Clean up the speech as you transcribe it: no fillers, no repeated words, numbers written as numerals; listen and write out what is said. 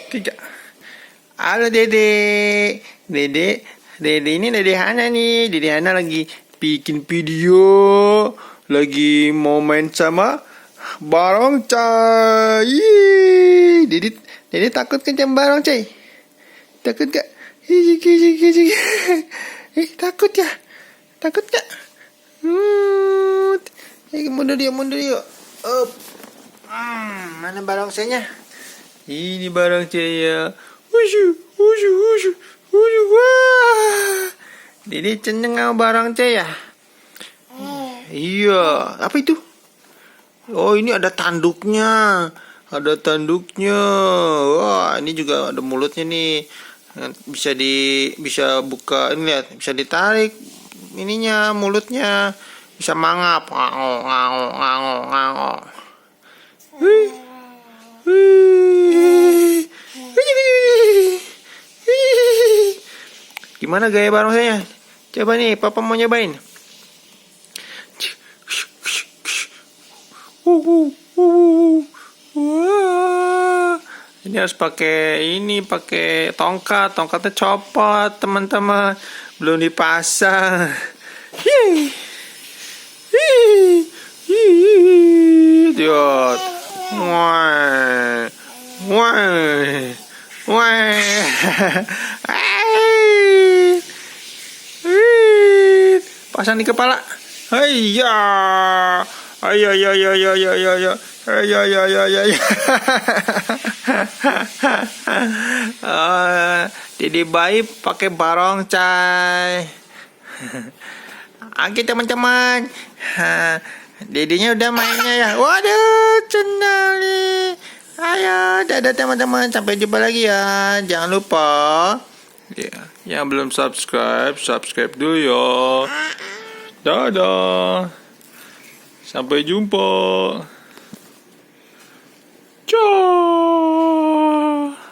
3. Halo Dede. Dede ini Dede Hana nih. Dede Hana lagi bikin video. Lagi mau main sama barongsai. Dede takut kan sama barongsai? Takut gak? Takut ya? Takut gak? Mundur yuk. Up. Mana barongsainya? Ini barongsainya. Wushu. Wah. Dede seneng sama barongsai ya? Iya. Apa itu? Oh, ini ada tanduknya. Wah, ini juga ada mulutnya nih. Bisa buka, ini lihat, bisa ditarik ininya, mulutnya. Bisa mangap. Gimana gaya barongsainya? Coba nih, Papa mau nyobain. Wah. Ini harus pakai tongkat. Tongkatnya copot, teman-teman. Belum dipasang. Lihat. Pasang di kepala. Hayya. Ayo. Dede bayi pakai barongsai. Oke teman-teman. Dedenya udah mainnya ya. Waduh, cendal nih. Ayo, dadah teman-teman. Sampai jumpa lagi ya. Jangan lupa ya, yang belum subscribe dulu ya. Dadah. Sampai jumpa. Ciao.